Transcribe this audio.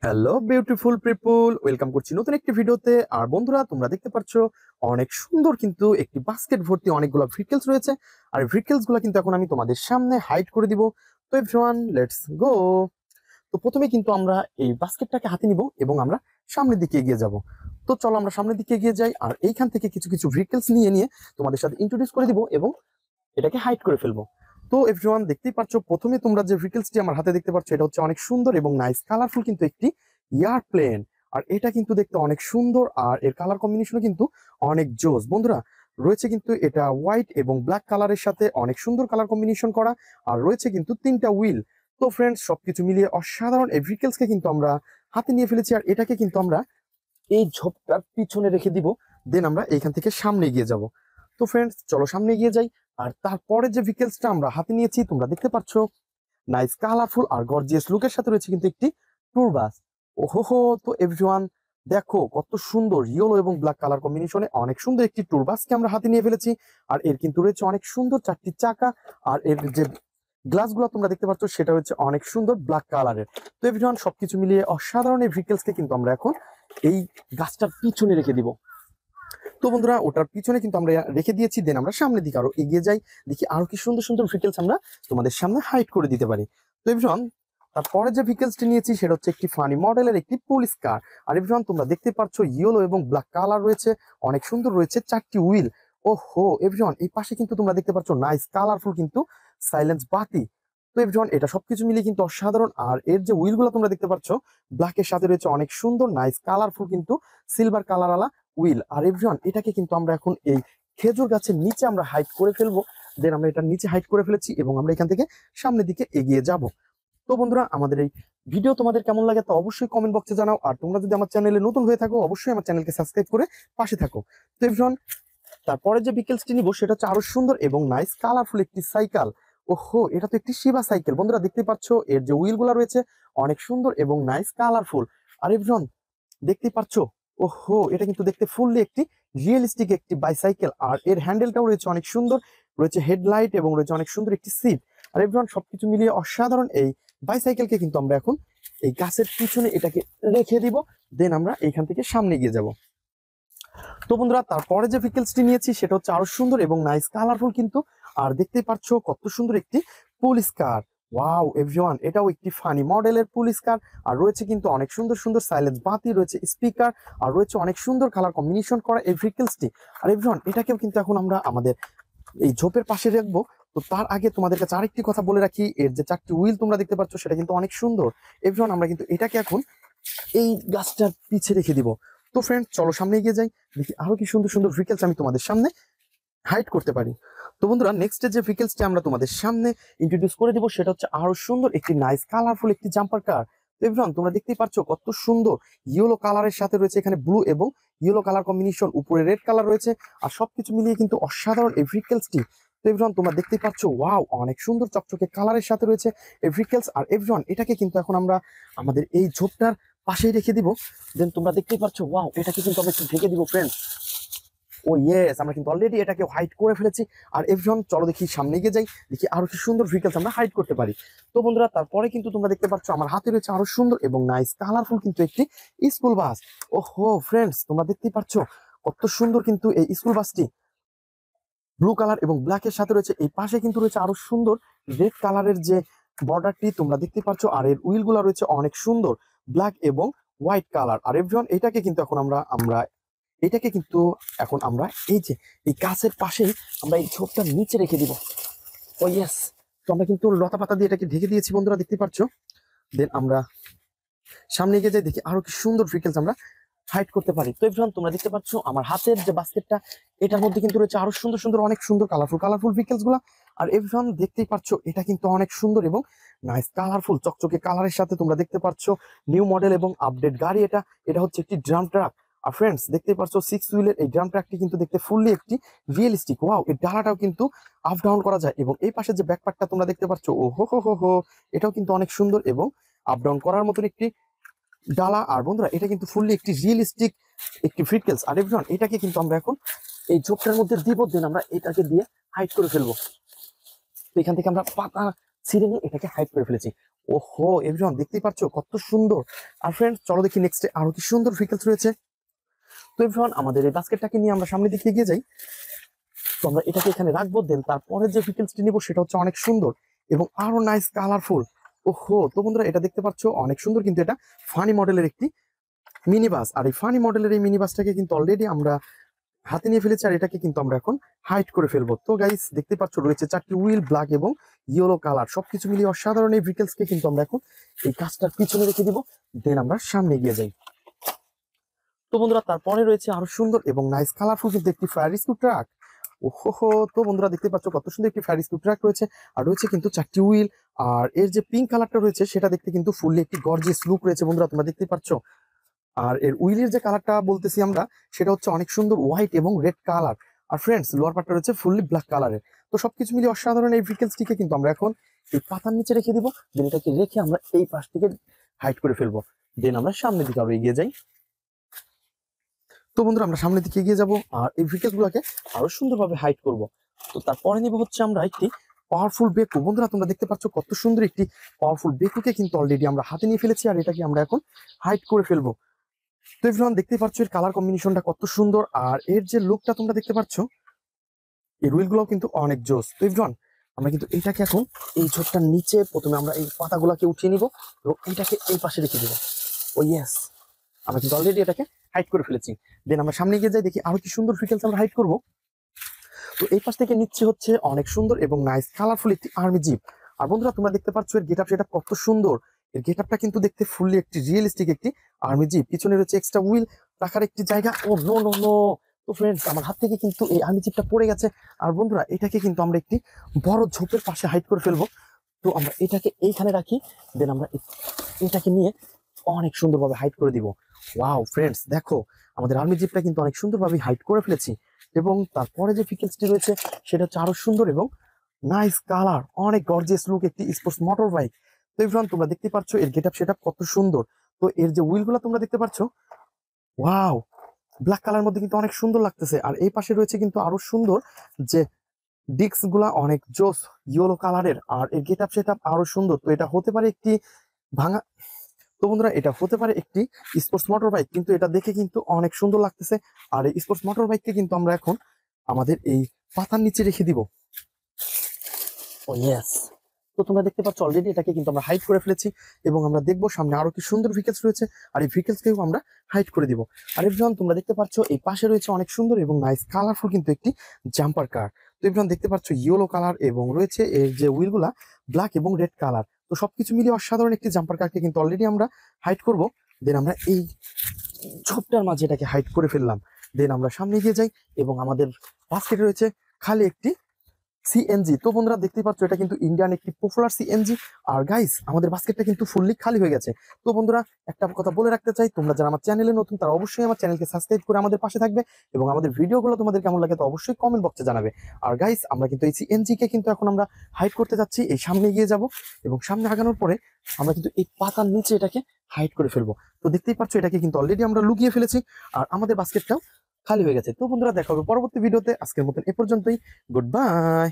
Hello beautiful people, welcome করছি নতুন একটি ভিডিওতে। আর বন্ধুরা, তোমরা দেখতে পাচ্ছ অনেক সুন্দর কিন্তু একটি বাস্কেট ভর্তি অনেকগুলো ভিকেলস রয়েছে। আর ভিকেলস গুলো কিন্তু এখন আমি তোমাদের সামনে হাইড করে দিব। তো এভরিওয়ান, লেটস গো। তো প্রথমে কিন্তু আমরা এই বাস্কেটটাকে হাতে নিব এবং আমরা সামনের দিকে এগিয়ে যাব। তো চলো আমরা সামনের দিকে এগিয়ে যাই, আর এইখান থেকে কিছু কিছু ভিকেলস নিয়ে নিয়ে তোমাদের সাথে ইন্ট্রোডিউস করে দিব এবং এটাকে হাইড করে ফেলবো। তো এভরিওয়ান, দেখতেই পাচ্ছ প্রথমে তোমরা যে ভিকেলসটি আমার হাতে দেখতে পাচ্ছ, এটা হচ্ছে অনেক সুন্দর এবং নাইস কালারফুল কিন্তু একটি এয়ারপ্লেন। আর এটা কিন্তু দেখতে অনেক সুন্দর, আর এর কালার কম্বিনেশনও কিন্তু অনেক জোস বন্ধুরা। রয়েছে কিন্তু এটা হোয়াইট এবং ব্ল্যাক কালারের সাথে অনেক সুন্দর কালার কম্বিনেশন করা। আর রয়েছে কিন্তু তিনটা হুইল। তো ফ্রেন্ডস, সবকিছু মিলিয়ে অসাধারণ এই ভিকেলসকে কিন্তু আমরা হাতে নিয়ে ফেলেছি। আর এটাকে কিন্তু আমরা এই ঝোপটার পিছনে রেখে দিব, দেন আমরা এইখান থেকে সামনে এগিয়ে যাব। তো ফ্রেন্ডস, চলো সামনে এগিয়ে যাই। আর তারপরে যে ভিকেলসটা আমরা হাতে নিয়েছি তোমরা দেখতে পাচ্ছ, নাইস কালারফুল আর গর্জিয়াস লুকের সাথে রয়েছে কিন্তু একটি ট্যুর বাস। ওহো, তো এভরিওয়ান দেখো কত সুন্দর ইয়েলো এবং ব্ল্যাক কালার কম্বিনেশনে অনেক সুন্দর একটি ট্যুর বাসকে আমরা হাতে নিয়ে ফেলেছি। আর এর কিন্তু রয়েছে অনেক সুন্দর চারটি চাকা। আর এর যে গ্লাসগুলো তোমরা দেখতে পাচ্ছ সেটা হচ্ছে অনেক সুন্দর ব্ল্যাক কালারের। তো এভরিওয়ান, সবকিছু মিলিয়ে অসাধারণ এই ভিকেলসকে কিন্তু আমরা এখন এই গাছটার পিছনে রেখে দিব। তো বন্ধুরা, ওটার পিছনে কিন্তু আমরা রেখে দিয়েছি, দেন আমরা সামনের দিকে আরো এগিয়ে যাই, দেখি আরো কি সুন্দর সুন্দর ভিকেলস আমরা তোমাদের সামনে হাইড করে দিতে পারি। তো এভরিওয়ান, তারপরে যে ভিকেলসটি নিয়েছি সেটা হচ্ছে একটি ফানি মডেলের একটি পুলিশ কার। আর এভরিওয়ান, তোমরা দেখতে পাচ্ছ ইয়েলো এবং ব্ল্যাক কালার রয়েছে, অনেক সুন্দর রয়েছে চারটি হুইল। ওহো এভরিওয়ান, এই পাশে কিন্তু তোমরা দেখতে পাচ্ছ নাইস কালারফুল কিন্তু সাইলেন্স বাতি। তো এভরিওয়ান, এটা সবকিছু মিলিয়ে কিন্তু অসাধারণ। আর এর যে হুইল গুলো তোমরা দেখতে পাচ্ছ, ব্ল্যাকের সাথে রয়েছে অনেক সুন্দর নাইস কালারফুল কিন্তু সিলভার কালার আলা হুইল। আর এভরিওয়ান, এটাকে কিন্তু আমরা এখন এই খেজুর গাছের নিচে আমরা হাইড করে ফেলবো। দেন আমরা এটা নিচে হাইড করে ফেলেছি এবং আমরা এখান থেকে সামনের দিকে এগিয়ে যাব। তো বন্ধুরা, আমাদের এই ভিডিও তোমাদের কেমন লাগে তা অবশ্যই কমেন্ট বক্সে জানাও। আর তোমরা যদি আমার চ্যানেলে নতুন হয়ে থাকো, অবশ্যই আমার চ্যানেলকে সাবস্ক্রাইব করে পাশে থাকো। তো এভরিওয়ান, তারপরে যে বিকেলসটি নিব সেটা হচ্ছে আরো সুন্দর এবং নাইস কালারফুল একটি সাইকেল। ওহো, এটা তো একটি শিবা সাইকেল বন্ধুরা। দেখতে পাচ্ছ এর যে হুইল গুলা রয়েছে অনেক সুন্দর এবং নাইস কালারফুল। আর এভরিওয়ান, দেখতেই পাচ্ছ, ওহো, এটা কিন্তু দেখতে ফুললি একটি রিয়েলিস্টিক একটি বাইসাইকেল। আর এর হ্যান্ডেলটাও রয়েছে অনেক সুন্দর, রয়েছে হেডলাইট এবং রয়েছে অনেক সুন্দর একটি সিট। আর এভরিওয়ান, সবকিছু মিলিয়ে অসাধারণ এই বাইসাইকেলকে কিন্তু আমরা এখন এই গাছের পিছনে এটাকে রেখে দিব, দেন আমরা এইখান থেকে সামনে গিয়ে যাব। তো বন্ধুরা, তারপরে যে ভিকেলসটি নিয়েছি সেটা হচ্ছে আরো সুন্দর এবং নাইস কালারফুল কিন্তু। আর দেখতেই পাচ্ছ কত সুন্দর একটি পুলিশ কার। ওয়াও এভরিওয়ান, এটাও একটি ফানি মডেলের পুলিশ কার। আর রয়েছে কিন্তু অনেক সুন্দর সুন্দর সাইলেন্স বাতি, রয়েছে স্পিকার, আর রয়েছে অনেক সুন্দর কালার কম্বিনেশন করা এই ভিকেলসটি। আর এভরিওয়ান, এটাকেও কিন্তু এখন আমরা আমাদের এই ঝোপের পাশে রাখবো। তো তার আগে তোমাদের কাছে আরেকটি কথা বলে রাখি, এর যে চারটি হুইল তোমরা দেখতে পাচ্ছ সেটা কিন্তু অনেক সুন্দর। এভরিওয়ান, আমরা কিন্তু এটাকে এখন এই গাছটার পিছে রেখে দিব। তো ফ্রেন্ড, চলো সামনে এগিয়ে যাই, দেখি আরো কি সুন্দর সুন্দর ভিকেলস আমি তোমাদের সামনে হাইড করতে পারি। তো বন্ধুরা, নেক্সট যে ভিকেলসটি আমরা তোমাদের সামনে ইন্ট্রোডিউস করে দিব সেটা হচ্ছে আরো সুন্দর একটি নাইস কালারফুল একটি জাম্পার কার। তো এভরিওয়ান, তোমরা দেখতেই পাচ্ছ কত সুন্দর ইয়েলো কালারের সাথে রয়েছে এখানে ব্লু এবং ইয়েলো কালার কম্বিনেশন, উপরে রেড কালার রয়েছে। আর সবকিছু মিলিয়ে কিন্তু অসাধারণ এই ভিকেলসটি। তো এভরিওয়ান, তোমরা দেখতেই পাচ্ছ, ওয়াও, অনেক সুন্দর চকচকে কালারের সাথে রয়েছে এই ভিকেলস। আর এভরিওয়ান, এটাকে কিন্তু এখন আমরা আমাদের এই ঝোপটার পাশেই রেখে দিব। দেন তোমরা দেখতেই পাচ্ছ, ওয়াও, এটাকে কিন্তু আমরা একটু ঢেকে দিব ফ্রেন্ডস। ও ইয়েস, আমরা কিন্তু অলরেডি এটাকে হাইড করে ফেলেছি। আর এভরিওয়ান, চলো দেখি সামনে গিয়ে যাই, দেখি আরো কি সুন্দর ভিকেলস আমরা হাইড করতে পারি। তো বন্ধুরা, তারপরে কিন্তু তোমরা দেখতে পাচ্ছ আমার হাতে রয়েছে আরো সুন্দর এবং নাইস কালারফুল কিন্তু একটি স্কুল বাস। ওহো ফ্রেন্ডস, তোমরা দেখতেই পাচ্ছ কত সুন্দর কিন্তু এই স্কুল বাসটি ব্লু কালার এবং ব্ল্যাক এর সাথে রয়েছে। এই পাশে কিন্তু রয়েছে আরো সুন্দর রেড কালারের যে বর্ডারটি তোমরা দেখতে পাচ্ছ। আর এর হুইল গুলা রয়েছে অনেক সুন্দর ব্ল্যাক এবং হোয়াইট কালার। আর এভরিওয়ান, এটাকে কিন্তু এখন আমরা এটাকে কিন্তু এখন আমরা এই যে এই গাছের পাশেই আমরা এই ঝোপটার নিচে রেখে দিব। ও ইয়েস, তো আমরা কিন্তু লতা পাতা দিয়ে এটাকে ঢেকে দিয়েছি বন্ধুরা, দেখতে পাচ্ছ। দেন আমরা সামনে এগিয়ে যাই, দেখি আরো কি সুন্দর ভিকেলস আমরা হাইড করতে পারি। তো এভরিওয়ান, তোমরা দেখতে পাচ্ছ আমার হাতের যে বাস্কেটটা, এটার মধ্যে কিন্তু রয়েছে আরো সুন্দর সুন্দর অনেক সুন্দর কালারফুল ভিকেলস গুলা। আর এভরিওয়ান, দেখতেই পাচ্ছ এটা কিন্তু অনেক সুন্দর এবং নাইস কালারফুল চকচকে কালারের সাথে তোমরা দেখতে পাচ্ছ নিউ মডেল এবং আপডেট গাড়ি। এটা এটা হচ্ছে একটি ড্রাম ট্রাক। আর ফ্রেন্ডস, দেখতেই পাচ্ছ 6 হুইলের এই ড্রাম ট্রাকটি কিন্তু দেখতে ফুললি একটি রিয়েলিস্টিক। ওয়াও, এর ডালাটাও কিন্তু আপ ডাউন করা যায় এবং এই পাশে যে ব্যাকপ্যাকটা তোমরা দেখতে পাচ্ছ, ও হো, এটাও কিন্তু অনেক সুন্দর এবং আপ ডাউন করার মতন একটি ডালা। আর বন্ধুরা, এটা কিন্তু ফুললি একটি রিয়েলিস্টিক একটি ভিকেলস। আর এভরিওয়ান, এটাকে কিন্তু আমরা এখন এই ঝোপটার মধ্যে দিব, দেন আমরা এটাকে দিয়ে হাইড করে ফেলবো। তো এখান থেকে আমরা পাতা ছিঁড়ে নিয়ে এটাকে হাইড করে ফেলেছি। ওহো এভরিওয়ান দেখতেই পাচ্ছ কত সুন্দর। আর ফ্রেন্ডস চলো দেখি নেক্সটে আরো কি সুন্দর ভেহিকলস রয়েছে। তো এভরিওয়ান আমাদের এই বাস্কেটটাকে নিয়ে আমরা সামনের দিকে এগিয়ে যাই। তো আমরা এটাকে এখানে রাখবো, দেন তারপরে যে ভেহিকলসটি নিবো সেটা হচ্ছে অনেক সুন্দর এবং আরো নাইস কালারফুল। ওহো তো বন্ধুরা এটা দেখতে পাচ্ছ অনেক সুন্দর, কিন্তু এটা ফানি মডেলের একটি মিনি বাস। আর এই ফানি মডেলের এই মিনি বাসটাকে কিন্তু অলরেডি আমরা হাতে নিয়ে ফেলেছি, আর এটাকে কিন্তু আমরা এখন হাইড করে ফেলবো। তো গাইস দেখতে পাচ্ছ রয়েছে 4টি হুইল, ব্ল্যাক এবং ইয়েলো কালার, সবকিছু মিলিয়ে অসাধারণ এই ভেহিকলসকে কিন্তু আমরা এখন এই কাজটার পিছনে রেখে দিব, দেন আমরা সামনে এগিয়ে যাই। তো বন্ধুরা তারপরে রয়েছে আরো সুন্দর এবং নাইস কালারফুল কিন্তু একটি ফায়ার রেস্কিউ ট্রাক। ওহো তো বন্ধুরা দেখতে পাচ্ছ কত সুন্দর একটি ফায়ার রেস্কিউ ট্রাক রয়েছে, আর রয়েছে কিন্তু 4টি হুইল। আর এর যে পিঙ্ক কালারটা রয়েছে সেটা দেখতে কিন্তু ফুললি একটি গর্জিয়াস লুক রয়েছে বন্ধুরা, তোমরা দেখতে পাচ্ছ। আর এর উইলের যে কালারটা বলতেছি আমরা, সেটা হচ্ছে অনেক সুন্দর হোয়াইট এবং রেড কালার। আর ফ্রেন্ডস লোয়ার পার্টটা রয়েছে ফুললি ব্ল্যাক কালারের। তো সবকিছু মিলিয়ে অসাধারণ এই ভেহিকলসটিকে কিন্তু আমরা এখন এই পাতার নিচে রেখে দিব, দেন এটাকে রেখে আমরা এই পাশ থেকে হাইড করে ফেলবো, দেন আমরা সামনের দিকে আরো এগিয়ে যাই। তো বন্ধুরা আমরা সামনের দিকে এগিয়ে যাব আর এই ভেহিকলস গুলাকে আরো সুন্দরভাবে হাইড করব। তো তারপরে নিব হচ্ছে আমরা একটি পাওয়ারফুল বেকু। বন্ধুরা তোমরা দেখতে পাচ্ছ কত সুন্দর একটি পাওয়ারফুল বেকুকে কিন্তু অলরেডি আমরা হাতে নিয়ে ফেলেছি, আর এটাকে আমরা এখন হাইড করে ফেলবো। তো এভরিওয়ান দেখতে পাচ্ছ এর কালার কম্বিনেশনটা কত সুন্দর, আর এর যে লুকটা তোমরা দেখতে পাচ্ছ, এই রুইল গুলো কিন্তু অনেক জোস। তো এভরিওয়ান আমরা কিন্তু এটাকে এখন এই ঝোপটার নিচে প্রথমে আমরা এই পাতাগুলোকে উঠিয়ে নিব এবং এইটাকে এই পাশে রেখে দিব। ও ইয়েস, আমরা কিন্তু অলরেডি এটাকে হাইড করে ফেলেছি। দেন আমরা সামনে গিয়ে যাই, দেখি আরো কি সুন্দর ভেহিকলস আমরা হাইড করব। তো এই পাশ থেকে নিচ্ছে হচ্ছে অনেক সুন্দর এবং নাইস কালারফুল একটি আর্মি জিপ। আর বন্ধুরা তোমরা দেখতে পাচ্ছ এর গেটআপ সেটা কত সুন্দর। এর গেটআপটা কিন্তু দেখতে ফুললি একটি রিয়েলিস্টিক একটি আর্মি জিপ। পিছনে রয়েছে এক্সট্রা হুইল রাখার একটি জায়গা। ও নো নো নো, তো ফ্রেন্ডস আমার হাত থেকে কিন্তু এই আর্মি জিপটা পড়ে গেছে। আর বন্ধুরা এটাকে কিন্তু আমরা একটি বড় ঝোপের পাশে হাইড করে ফেলবো। তো আমরা এটাকে এইখানে রাখি, দেন আমরা এটাকে নিয়ে অনেক সুন্দরভাবে হাইড করে দিব। ওয়াও ফ্রেন্ডস দেখো আমাদের আর্মি জিপটা কিন্তু অনেক সুন্দরভাবে হাইড করে ফেলেছি, এবং তারপরে যে ভেহিকলসটি রয়েছে সেটা হচ্ছে আরো সুন্দর এবং নাইস কালার, অনেক গর্জিয়াস লুক একটি স্পোর্টস মোটর বাইক। তো এভরিওয়ান তোমরা দেখতে পাচ্ছ এর গেটআপ সেটআপ কত সুন্দর। তো এর যে হুইলগুলো তোমরা দেখতে পাচ্ছ, ওয়াও ব্ল্যাক কালার মধ্যে কিন্তু অনেক সুন্দর লাগতেছে। আর এই পাশে রয়েছে কিন্তু আরো সুন্দর যে ডিস্ক গুলা অনেক জোস ইয়েলো কালারের, আর এর গেটআপ সেটআপ আরো সুন্দর। তো এটা হতে পারে একটি ভাঙা, তো বন্ধুরা এটা হতে পারে একটি স্পোর্টস মোটর বাইক, কিন্তু এটা দেখে কিন্তু অনেক সুন্দর লাগতেছে। আর এই স্পোর্টস মোটর বাইককে কিন্তু আমরা এখন আমাদের এই পাতার নিচে রেখে দিব। ও ইয়েস, তো তোমরা দেখতে পাচ্ছ অলরেডি এটাকে কিন্তু আমরা হাইড করে ফেলেছি, এবং আমরা দেখবো সামনে আরো কি সুন্দর ভেহিকলস রয়েছে, আর এই ভেহিকলসকেও আমরা হাইড করে দিব। আর এভরিওয়ান তোমরা দেখতে পাচ্ছ এই পাশে রয়েছে অনেক সুন্দর এবং নাইস কালারফুল কিন্তু একটি জাম্পার কার। তো এভরিওয়ান দেখতে পাচ্ছ ইয়েলো কালার এবং রয়েছে এর যে হুইলগুলা ব্ল্যাক এবং রেড কালার। তো সবকিছু মিলিয়ে অসাধারণ একটি জাম্পার কারকে কিন্তু অলরেডি আমরা হাইড করব। দেন আমরা এই ঝোপটার মাঝে এটাকে হাইড করে ফেললাম। দেন আমরা সামনে এগিয়ে যাই এবং আমাদের বাস্কেটে রয়েছে খালি একটি সিএনজি। তো বন্ধুরা দেখতেই পাচ্ছ এটা কিন্তু ইন্ডিয়ান একটি পপুলার সিএনজি। আর গাইস আমাদের বাস্কেটটা কিন্তু ফুললি খালি হয়ে গেছে। তো বন্ধুরা একটা কথা বলে রাখতে চাই, তোমরা যারা আমার চ্যানেলে নতুন তারা অবশ্যই আমার চ্যানেলকে সাবস্ক্রাইব করে আমাদের পাশে থাকবে, এবং আমাদের ভিডিওগুলো তোমাদের কেমন লাগে তো অবশ্যই কমেন্ট বক্সে জানাবে। আর গাইস আমরা কিন্তু এই সিএনজি কে কিন্তু এখন আমরা হাইড করতে যাচ্ছি, এই সামনে এগিয়ে যাব, এবং সামনে আগানোর পরে আমরা কিন্তু এই পাতার নিচে এটাকে হাইড করে ফেলবো। তো দেখতেই পাচ্ছ এটাকে কিন্তু অলরেডি আমরা লুকিয়ে ফেলেছি, আর আমাদের বাস্কেটটাও খালি হয়ে গেছে। তো বন্ধুরা দেখা হবে পরবর্তী ভিডিওতে, আজকের মতন এ পর্যন্তই, গুড বাই।